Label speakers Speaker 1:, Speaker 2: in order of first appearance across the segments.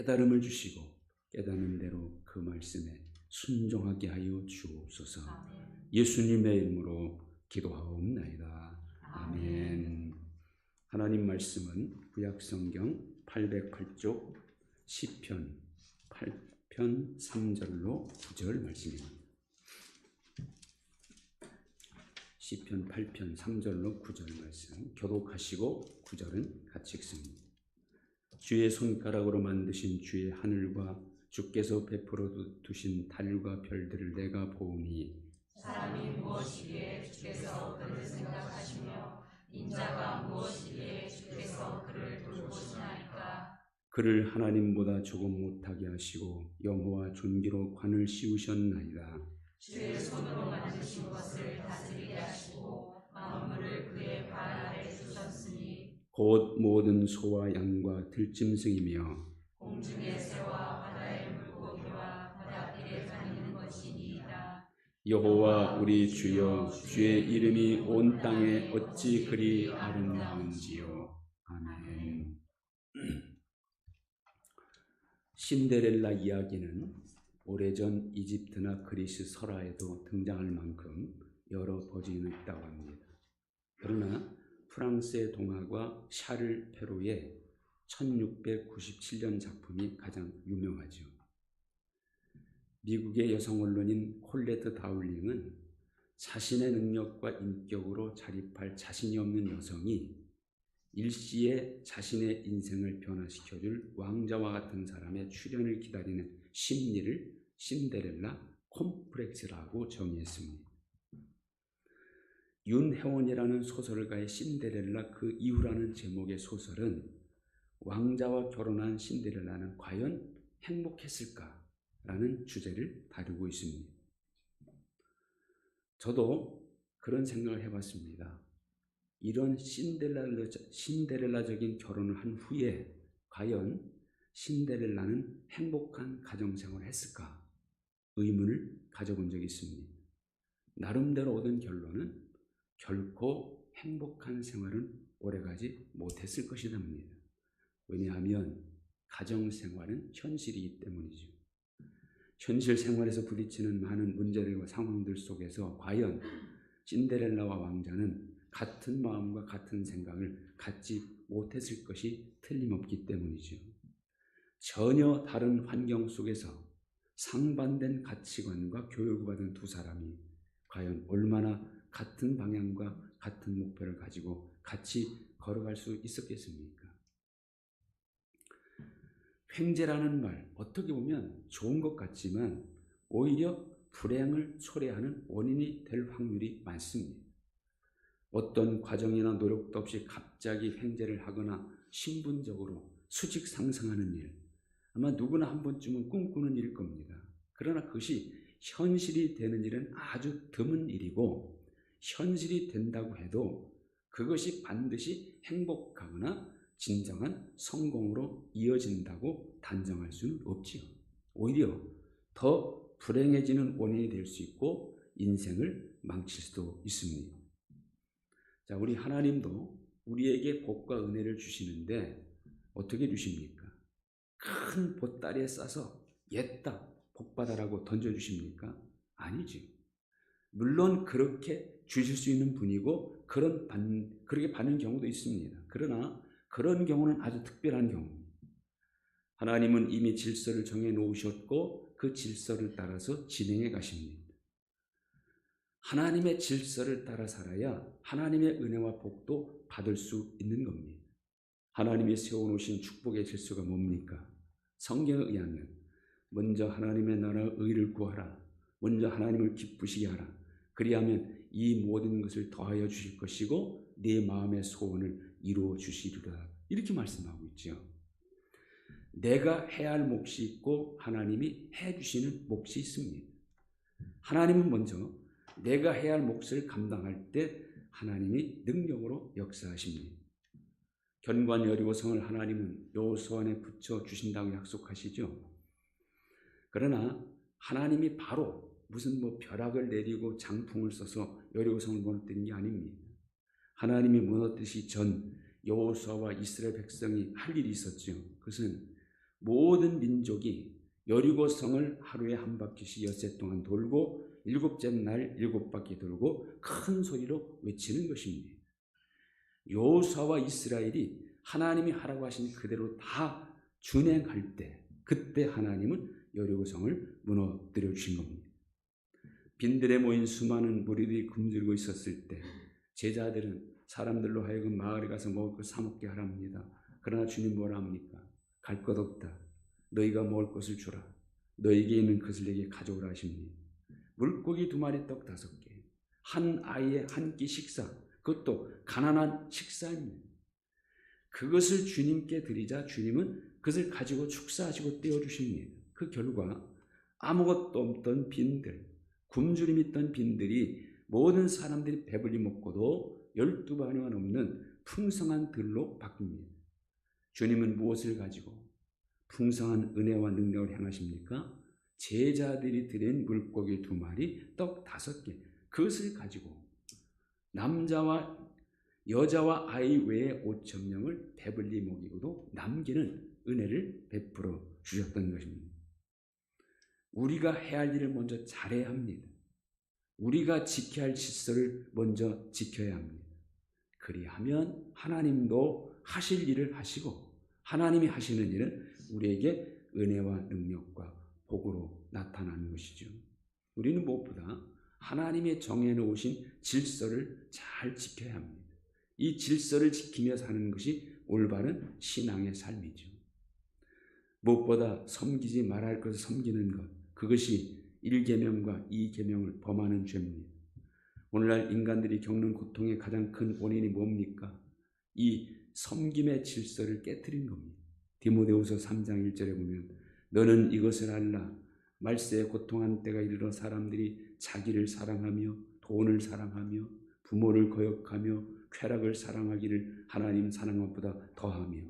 Speaker 1: 깨달음을 주시고 깨닫는 대로 그 말씀에 순종하게 하여 주옵소서. 예수님의 이름으로 기도하옵나이다. 아멘. 하나님 말씀은 구약성경 808쪽 시편 8편 3절로 9절 말씀입니다. 시편 8편 3절로 9절 말씀 교독하시고 9절은 같이 읽습니다. 주의 손가락으로 만드신 주의 하늘과 주께서 베풀어 두신 달과 별들을 내가 보오니
Speaker 2: 사람이 무엇이기에 주께서 그를 생각하시며 인자가 무엇이기에 주께서 그를 돌보시나이까.
Speaker 1: 그를 하나님보다 조금 못하게 하시고 영화와 존귀로 관을 씌우셨나이다.
Speaker 2: 주의 손으로 만드신 것을 다스리게 하시고 만물을 그의 발 아래 두셨으니
Speaker 1: 곧 모든 소와 양과 들짐승이며
Speaker 2: 공중의 새와 바다의 물고기와 바닷길에 다니는 것이니이다.
Speaker 1: 여호와 우리 주여 주의 이름이 온 땅에 어찌 그리 아름다운지요. 아멘. 신데렐라 이야기는 오래전 이집트나 그리스 설화에도 등장할 만큼 여러 버전이 있다고 합니다. 그러나 프랑스의 동화가 샤를 페로의 1697년 작품이 가장 유명하죠. 미국의 여성 언론인 콜레트 다울링은 자신의 능력과 인격으로 자립할 자신이 없는 여성이 일시에 자신의 인생을 변화시켜줄 왕자와 같은 사람의 출현을 기다리는 심리를 신데렐라 콤플렉스라고 정의했습니다. 윤혜원이라는 소설가의 신데렐라 그 이후라는 제목의 소설은 왕자와 결혼한 신데렐라는 과연 행복했을까라는 주제를 다루고 있습니다. 저도 그런 생각을 해봤습니다. 이런 신데렐라적인 결혼을 한 후에 과연 신데렐라는 행복한 가정생활을 했을까? 의문을 가져본 적이 있습니다. 나름대로 얻은 결론은 결코 행복한 생활은 오래가지 못했을 것이랍니다. 왜냐하면 가정생활은 현실이기 때문이죠. 현실 생활에서 부딪히는 많은 문제들과 상황들 속에서 과연 신데렐라와 왕자는 같은 마음과 같은 생각을 갖지 못했을 것이 틀림없기 때문이죠. 전혀 다른 환경 속에서 상반된 가치관과 교육을 받은 두 사람이 과연 얼마나 같은 방향과 같은 목표를 가지고 같이 걸어갈 수 있었겠습니까? 횡재라는 말, 어떻게 보면 좋은 것 같지만 오히려 불행을 초래하는 원인이 될 확률이 많습니다. 어떤 과정이나 노력도 없이 갑자기 횡재를 하거나 신분적으로 수직 상승하는 일, 아마 누구나 한 번쯤은 꿈꾸는 일일 겁니다. 그러나 그것이 현실이 되는 일은 아주 드문 일이고, 현실이 된다고 해도 그것이 반드시 행복하거나 진정한 성공으로 이어진다고 단정할 수는 없지요. 오히려 더 불행해지는 원인이 될 수 있고 인생을 망칠 수도 있습니다. 자, 우리 하나님도 우리에게 복과 은혜를 주시는데 어떻게 주십니까? 큰 보따리에 싸서 옛다 복받아라고 던져주십니까? 아니죠. 물론 그렇게 주실 수 있는 분이고 그렇게 받는 경우도 있습니다. 그러나 그런 경우는 아주 특별한 경우입니다. 하나님은 이미 질서를 정해 놓으셨고 그 질서를 따라서 진행해 가십니다. 하나님의 질서를 따라 살아야 하나님의 은혜와 복도 받을 수 있는 겁니다. 하나님이 세워놓으신 축복의 질서가 뭡니까? 성경에 의하면 먼저 하나님의 나라의 의를 구하라. 먼저 하나님을 기쁘시게 하라. 그리하면 이 모든 것을 더하여 주실 것이고 네 마음의 소원을 이루어 주시리라. 이렇게 말씀하고 있죠. 내가 해야 할 몫이 있고 하나님이 해주시는 몫이 있습니다. 하나님은 먼저 내가 해야 할 몫을 감당할 때 하나님이 능력으로 역사하십니다. 견고한 여리고성을 하나님은 여호수아 안에 붙여 주신다고 약속하시죠. 그러나 하나님이 바로 무슨 벼락을 내리고 장풍을 써서 여리고성을 무너뜨린 게 아닙니다. 하나님이 무너뜨리시 전 여호수아와 이스라엘 백성이 할 일이 있었죠. 그것은 모든 민족이 여리고성을 하루에 한 바퀴씩 엿새 동안 돌고 일곱째 날 7바퀴 돌고 큰 소리로 외치는 것입니다. 여호수아와 이스라엘이 하나님이 하라고 하신 그대로 다 준행할 때, 그때 하나님은 여리고성을 무너뜨려 주신 겁니다. 빈들에 모인 수많은 무리들이 굶주리고 있었을 때 제자들은 사람들로 하여금 마을에 가서 먹을 것 사 먹게 하랍니다. 그러나 주님 뭐라 합니까? 갈 것 없다. 너희가 먹을 것을 주라. 너에게 있는 것을 내게 가져오라 하십니다. 물고기 2마리 떡 5개, 한 아이의 한 끼 식사, 그것도 가난한 식사입니다. 그것을 주님께 드리자 주님은 그것을 가지고 축사하시고 떼어주십니다. 그 결과 아무것도 없던 빈들, 굶주림 있던 빈들이 모든 사람들이 배불리 먹고도 12반이가 넘는 풍성한 들로 바뀝니다. 주님은 무엇을 가지고 풍성한 은혜와 능력을 행하십니까? 제자들이 드린 물고기 2마리, 떡 5개, 그것을 가지고 남자와 여자와 아이 외에 5,000명을 배불리 먹이고도 남기는 은혜를 베풀어 주셨던 것입니다. 우리가 해야 할 일을 먼저 잘해야 합니다. 우리가 지켜야 할 질서를 먼저 지켜야 합니다. 그리하면 하나님도 하실 일을 하시고 하나님이 하시는 일은 우리에게 은혜와 능력과 복으로 나타나는 것이죠. 우리는 무엇보다 하나님의 정해놓으신 질서를 잘 지켜야 합니다. 이 질서를 지키며 사는 것이 올바른 신앙의 삶이죠. 무엇보다 섬기지 말할 것을 섬기는 것, 그것이 1계명과 2계명을 범하는 죄입니다. 오늘날 인간들이 겪는 고통의 가장 큰 원인이 뭡니까? 이 섬김의 질서를 깨트린 겁니다. 디모데후서 3장 1절에 보면 너는 이것을 알라. 말세에 고통한 때가 이르러 사람들이 자기를 사랑하며 돈을 사랑하며 부모를 거역하며 쾌락을 사랑하기를 하나님 사랑한 것보다 더하며.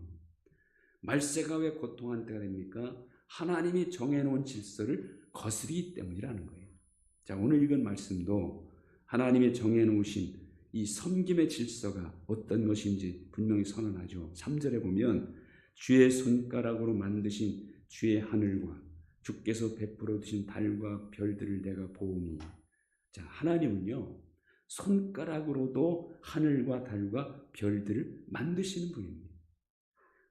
Speaker 1: 말세가 왜 고통한 때가 됩니까? 하나님이 정해놓은 질서를 거스르기 때문이라는 거예요. 자, 오늘 읽은 말씀도 하나님이 정해놓으신 이 섬김의 질서가 어떤 것인지 분명히 선언하죠. 3절에 보면 주의 손가락으로 만드신 주의 하늘과 주께서 베풀어 주신 달과 별들을 내가 보오니. 자, 하나님은요 손가락으로도 하늘과 달과 별들을 만드시는 분입니다.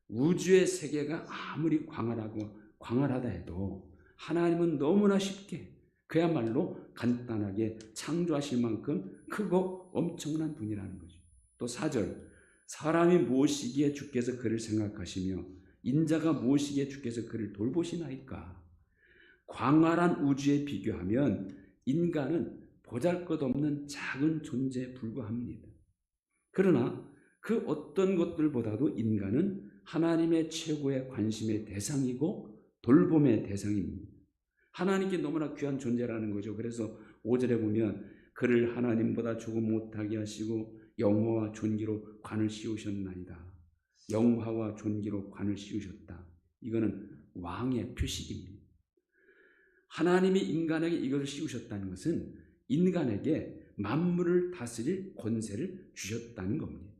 Speaker 1: 우주의 세계가 아무리 광활하다 해도 하나님은 너무나 쉽게 그야말로 간단하게 창조하실 만큼 크고 엄청난 분이라는 거죠. 또 4절 사람이 무엇이기에 주께서 그를 생각하시며 인자가 무엇이기에 주께서 그를 돌보시나이까. 광활한 우주에 비교하면 인간은 보잘것없는 작은 존재에 불과합니다. 그러나 그 어떤 것들보다도 인간은 하나님의 최고의 관심의 대상이고 돌봄의 대상입니다. 하나님께 너무나 귀한 존재라는 거죠. 그래서 5절에 보면 그를 하나님보다 조금 못하게 하시고 영화와 존귀로 관을 씌우셨나이다. 영화와 존귀로 관을 씌우셨다. 이거는 왕의 표식입니다. 하나님이 인간에게 이것을 씌우셨다는 것은 인간에게 만물을 다스릴 권세를 주셨다는 겁니다.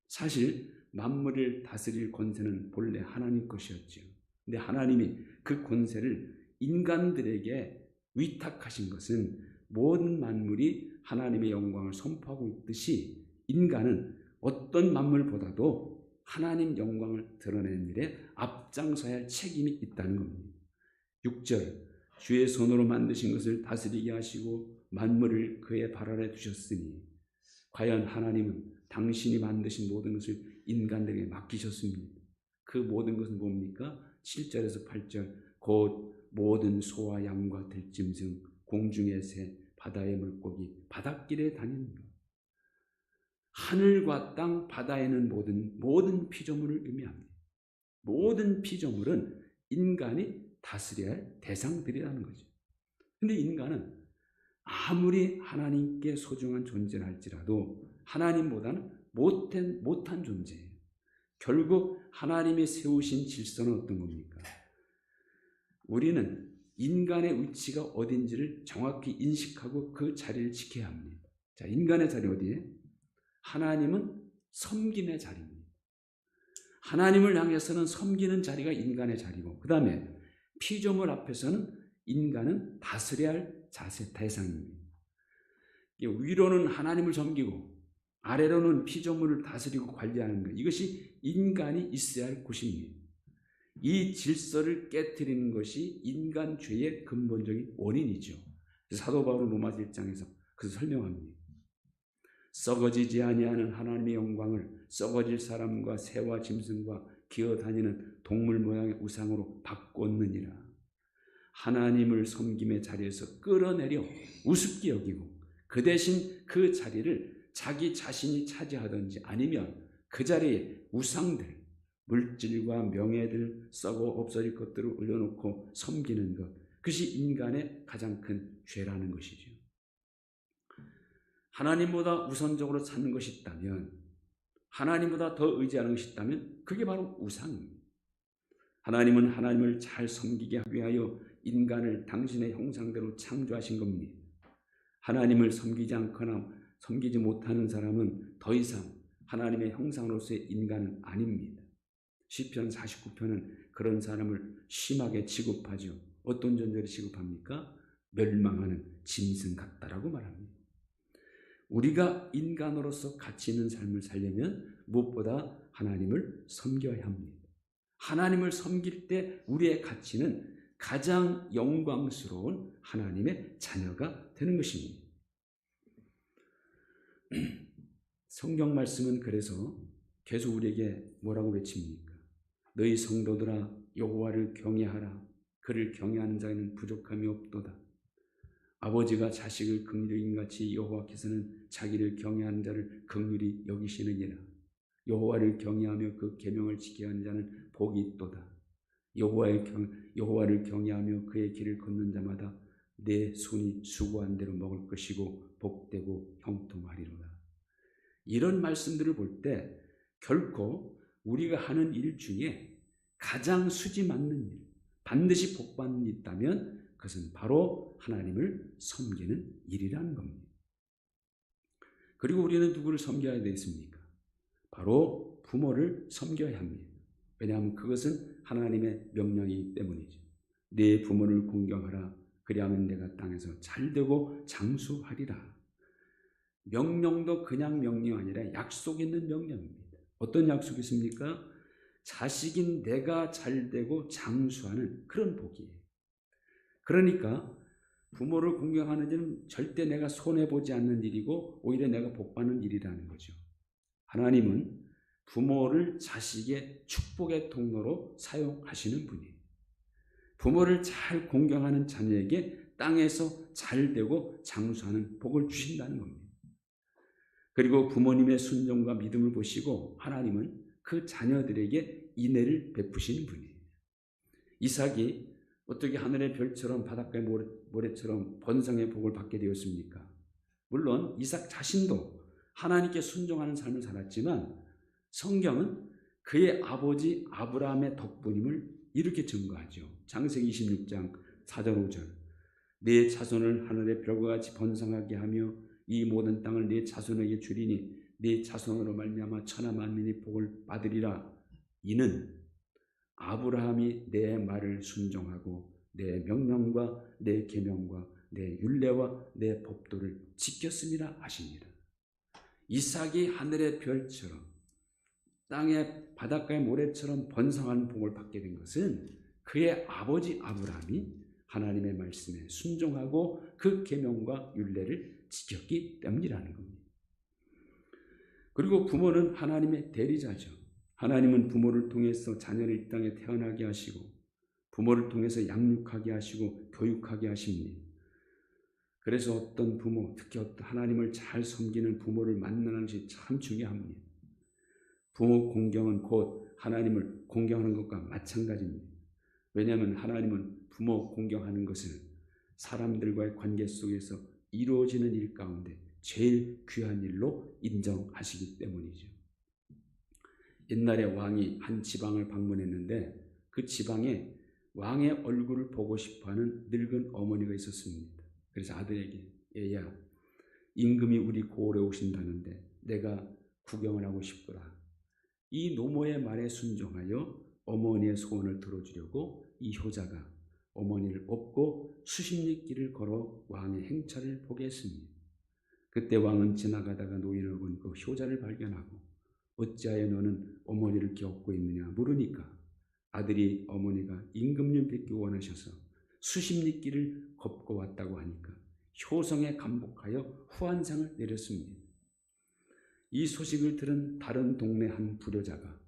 Speaker 1: 사실 만물을 다스릴 권세는 본래 하나님 것이었죠. 근데 하나님이 그 권세를 인간들에게 위탁하신 것은 모든 만물이 하나님의 영광을 선포하고 있듯이 인간은 어떤 만물보다도 하나님 영광을 드러내는 일에 앞장서야 할 책임이 있다는 겁니다. 6절 주의 손으로 만드신 것을 다스리게 하시고 만물을 그의 발 아래 두셨으니. 과연 하나님은 당신이 만드신 모든 것을 인간들에게 맡기셨습니다. 그 모든 것은 뭡니까? 7절에서 8절 곧 모든 소와 양과 들짐승 공중의 새 바다의 물고기 바닷길에 다니는 것. 하늘과 땅 바다에는 모든 피조물을 의미합니다. 모든 피조물은 인간이 다스려야 할 대상들이라는 거죠. 근데 인간은 아무리 하나님께 소중한 존재를 할지라도 하나님보다는 못한 존재예요. 결국 하나님이 세우신 질서는 어떤 겁니까? 우리는 인간의 위치가 어딘지를 정확히 인식하고 그 자리를 지켜야 합니다. 자, 인간의 자리 어디에? 하나님은 섬김의 자리입니다. 하나님을 향해서는 섬기는 자리가 인간의 자리고, 그 다음에 피조물 앞에서는 인간은 다스려야 할 자세 대상입니다. 위로는 하나님을 섬기고 아래로는 피조물을 다스리고 관리하는 것, 이것이 인간이 있어야 할 곳입니다. 이 질서를 깨트리는 것이 인간 죄의 근본적인 원인이죠. 사도 바울은 로마서 1장에서 그래서 설명합니다. 썩어지지 아니하는 하나님의 영광을 썩어질 사람과 새와 짐승과 기어다니는 동물 모양의 우상으로 바꿨느니라. 하나님을 섬김의 자리에서 끌어내려 우습게 여기고 그 대신 그 자리를 자기 자신이 차지하든지 아니면 그 자리에 우상들, 물질과 명예들, 썩어 없어질 것들을 올려놓고 섬기는 것, 그것이 인간의 가장 큰 죄라는 것이죠. 하나님보다 우선적으로 찾는 것이 있다면, 하나님보다 더 의지하는 것이 있다면 그게 바로 우상입니다. 하나님은 하나님을 잘 섬기게 하기 위하여 인간을 당신의 형상대로 창조하신 겁니다. 하나님을 섬기지 않거나 섬기지 못하는 사람은 더 이상 하나님의 형상으로서의 인간은 아닙니다. 시편 49편은 그런 사람을 심하게 취급하죠. 어떤 존재로 취급합니까? 멸망하는 짐승 같다라고 말합니다. 우리가 인간으로서 가치 있는 삶을 살려면 무엇보다 하나님을 섬겨야 합니다. 하나님을 섬길 때 우리의 가치는 가장 영광스러운 하나님의 자녀가 되는 것입니다. 성경 말씀은 그래서 계속 우리에게 뭐라고 외칩니까? 너희 성도들아 여호와를 경외하라. 그를 경외하는 자에는 부족함이 없도다. 아버지가 자식을 긍휼히 여김같이 여호와께서는 자기를 경외하는 자를 긍휼히 여기시느니라. 여호와를 경외하며 그 계명을 지켜야 하는 자는 복이 있도다. 여호와를 경외하며 그의 길을 걷는 자마다 내 손이 수고한 대로 먹을 것이고 복되고 형통하리로다. 이런 말씀들을 볼 때 결코 우리가 하는 일 중에 가장 수지 맞는 일, 반드시 복받는 일이 있다면 그것은 바로 하나님을 섬기는 일이라는 겁니다. 그리고 우리는 누구를 섬겨야 되겠습니까? 바로 부모를 섬겨야 합니다. 왜냐하면 그것은 하나님의 명령이기 때문이죠. 내 부모를 공경하라. 그리하면 내가 땅에서 잘되고 장수하리라. 명령도 그냥 명령이 아니라 약속 있는 명령입니다. 어떤 약속이 있습니까? 자식인 내가 잘되고 장수하는 그런 복이에요. 그러니까 부모를 공경하는 일은 절대 내가 손해보지 않는 일이고 오히려 내가 복받는 일이라는 거죠. 하나님은 부모를 자식의 축복의 통로로 사용하시는 분이에요. 부모를 잘 공경하는 자녀에게 땅에서 잘되고 장수하는 복을 주신다는 겁니다. 그리고 부모님의 순종과 믿음을 보시고 하나님은 그 자녀들에게 인애를 베푸시는 분이에요. 이삭이 어떻게 하늘의 별처럼 바닷가의 모래처럼 번성의 복을 받게 되었습니까? 물론 이삭 자신도 하나님께 순종하는 삶을 살았지만 성경은 그의 아버지 아브라함의 덕분임을 이렇게 증거하죠. 창세기 26장 4절 5절 내 자손을 하늘의 별과 같이 번성하게 하며 이 모든 땅을 내 자손에게 주리니 내 자손으로 말미암아 천하 만민이 복을 받으리라. 이는 아브라함이 내 말을 순종하고 내 명령과 내 계명과 내 율례와 내 법도를 지켰음이라 하시니라. 이삭이 하늘의 별처럼 땅의 바닷가의 모래처럼 번성한 복을 받게 된 것은 그의 아버지 아브라함이 하나님의 말씀에 순종하고 그 계명과 율례를 지켰기 때문이라는 겁니다. 그리고 부모는 하나님의 대리자죠. 하나님은 부모를 통해서 자녀를 이 땅에 태어나게 하시고 부모를 통해서 양육하게 하시고 교육하게 하십니다. 그래서 어떤 부모, 특히 어떤 하나님을 잘 섬기는 부모를 만나는 것이 참 중요합니다. 부모 공경은 곧 하나님을 공경하는 것과 마찬가지입니다. 왜냐하면 하나님은 부모 공경하는 것을 사람들과의 관계 속에서 이루어지는 일 가운데 제일 귀한 일로 인정하시기 때문이죠. 옛날에 왕이 한 지방을 방문했는데 그 지방에 왕의 얼굴을 보고 싶어하는 늙은 어머니가 있었습니다. 그래서 아들에게 얘야 임금이 우리 고을에 오신다는데 내가 구경을 하고 싶더라. 이 노모의 말에 순종하여 어머니의 소원을 들어주려고 이 효자가 어머니를 업고 수십 리 길을 걸어 왕의 행차를 보게 했습니다. 그때 왕은 지나가다가 노인을 본 그 효자를 발견하고 어찌하여 너는 어머니를 이렇게 업고 있느냐 물으니까 아들이 어머니가 임금님 뵙기 원하셔서 수십 리 길을 걷고 왔다고 하니까 효성에 감복하여 후한상을 내렸습니다. 이 소식을 들은 다른 동네 한 불효자가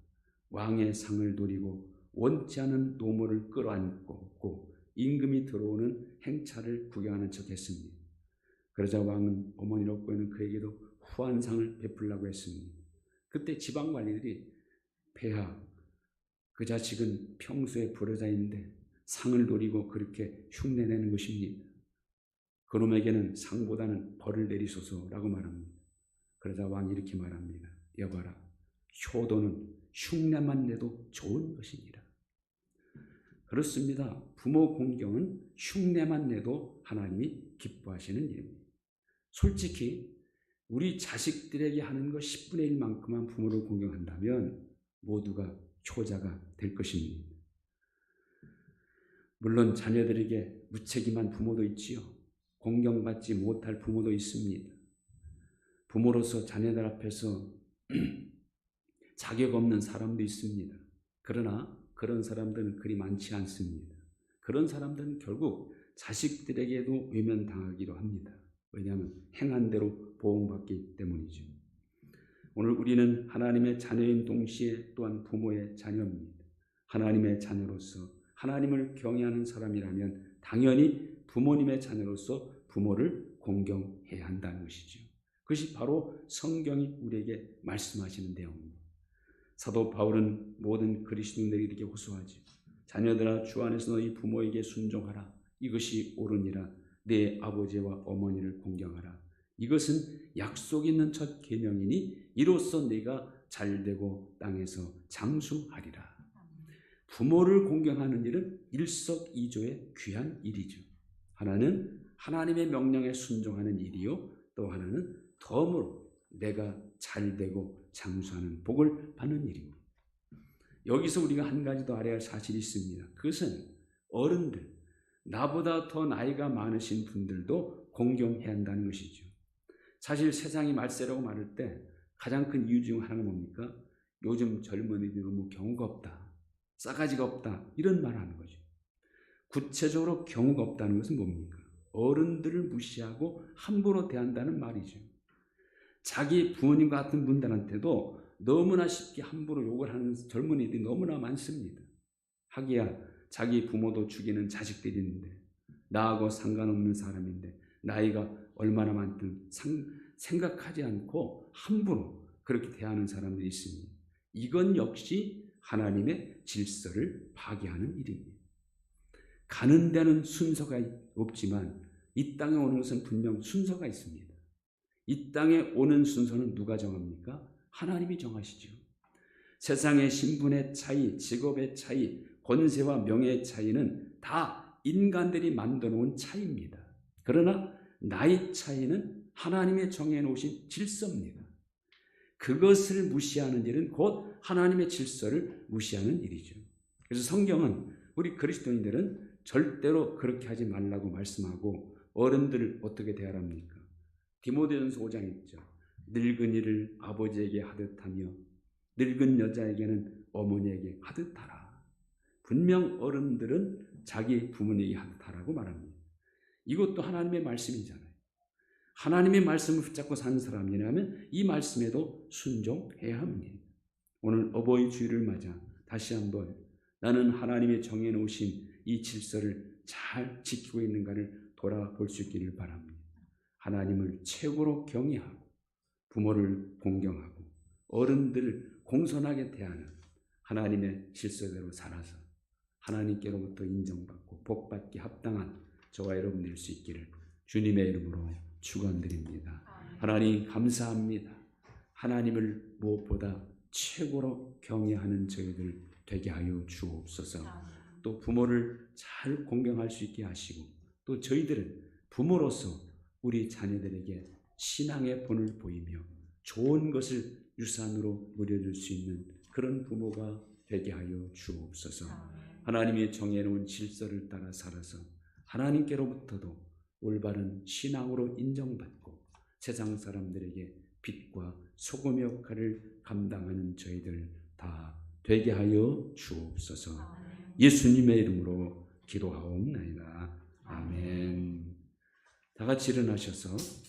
Speaker 1: 왕의 상을 노리고 원치 않은 노모를 끌어안고 임금이 들어오는 행차를 구경하는 척했습니다. 그러자 왕은 어머니를 업고 있는 그에게도 후한상을 베풀라고 했습니다. 그때 지방관리들이 폐하, 그 자식은 평소에 불효자인데 상을 노리고 그렇게 흉내내는 것입니다. 그놈에게는 상보다는 벌을 내리소서라고 말합니다. 그러자 왕이 이렇게 말합니다. 여봐라, 효도는 흉내만 내도 좋은 것이니라. 그렇습니다. 부모 공경은 흉내만 내도 하나님이 기뻐하시는 일입니다. 솔직히 우리 자식들에게 하는 것 10분의 1만큼만 부모를 공경한다면 모두가 효자가 될 것입니다. 물론 자녀들에게 무책임한 부모도 있지요. 공경받지 못할 부모도 있습니다. 부모로서 자녀들 앞에서 자격 없는 사람도 있습니다. 그러나 그런 사람들은 그리 많지 않습니다. 그런 사람들은 결국 자식들에게도 외면당하기도 합니다. 왜냐하면 행한 대로 보응받기 때문이죠. 오늘 우리는 하나님의 자녀인 동시에 또한 부모의 자녀입니다. 하나님의 자녀로서 하나님을 경외하는 사람이라면 당연히 부모님의 자녀로서 부모를 공경해야 한다는 것이죠. 그것이 바로 성경이 우리에게 말씀하시는 내용입니다. 사도 바울은 모든 그리스도인들에게 이렇게 호소하죠. 자녀들아, 주 안에서 너희 부모에게 순종하라. 이것이 옳으니라. 내 아버지와 어머니를 공경하라. 이것은 약속 있는 첫 계명이니 이로써 네가 잘되고 땅에서 장수하리라. 부모를 공경하는 일은 일석이조의 귀한 일이죠. 하나는 하나님의 명령에 순종하는 일이요, 또 하나는 덤으로 내가 잘되고 장수하는 복을 받는 일입니다. 여기서 우리가 한 가지 더 알아야 할 사실이 있습니다. 그것은 어른들, 나보다 더 나이가 많으신 분들도 공경해야 한다는 것이죠. 사실 세상이 말세라고 말할 때 가장 큰 이유 중 하나가 뭡니까? 요즘 젊은이들이 너무 경우가 없다, 싸가지가 없다, 이런 말을 하는 거죠. 구체적으로 경우가 없다는 것은 뭡니까? 어른들을 무시하고 함부로 대한다는 말이죠. 자기 부모님 같은 분들한테도 너무나 쉽게 함부로 욕을 하는 젊은이들이 너무나 많습니다. 하기야 자기 부모도 죽이는 자식들이 있는데, 나하고 상관없는 사람인데 나이가 얼마나 많든 생각하지 않고 함부로 그렇게 대하는 사람들이 있습니다. 이건 역시 하나님의 질서를 파괴하는 일입니다. 가는 데는 순서가 없지만 이 땅에 오는 것은 분명 순서가 있습니다. 이 땅에 오는 순서는 누가 정합니까? 하나님이 정하시죠. 세상의 신분의 차이, 직업의 차이, 권세와 명예의 차이는 다 인간들이 만들어 놓은 차이입니다. 그러나 나이 차이는 하나님의 정해놓으신 질서입니다. 그것을 무시하는 일은 곧 하나님의 질서를 무시하는 일이죠. 그래서 성경은 우리 그리스도인들은 절대로 그렇게 하지 말라고 말씀하고, 어른들을 어떻게 대하랍니까? 디모데전서 5장 있죠. 늙은이를 아버지에게 하듯하며 늙은 여자에게는 어머니에게 하듯하라. 분명 어른들은 자기 부모님에게 하듯하라고 말합니다. 이것도 하나님의 말씀이잖아요. 하나님의 말씀을 붙잡고 사는 사람이라면 이 말씀에도 순종해야 합니다. 오늘 어버이 주일을 맞아 다시 한번 나는 하나님의 정해놓으신 이 질서를 잘 지키고 있는가를 돌아볼 수 있기를 바랍니다. 하나님을 최고로 경외하고 부모를 공경하고 어른들을 공손하게 대하는 하나님의 질서대로 살아서 하나님께로부터 인정받고 복받기 합당한 저와 여러분 될 수 있기를 주님의 이름으로 축원드립니다. 하나님 감사합니다. 하나님을 무엇보다 최고로 경외하는 저희들 되게 하여 주옵소서. 또 부모를 잘 공경할 수 있게 하시고, 또 저희들은 부모로서 우리 자녀들에게 신앙의 본을 보이며 좋은 것을 유산으로 물려줄 수 있는 그런 부모가 되게 하여 주옵소서. 하나님이 정해놓은 질서를 따라 살아서 하나님께로부터도 올바른 신앙으로 인정받고 세상 사람들에게 빛과 소금의 역할을 감당하는 저희들 다 되게 하여 주옵소서. 예수님의 이름으로 기도하옵나이다. 아멘. 다 같이 일어나셔서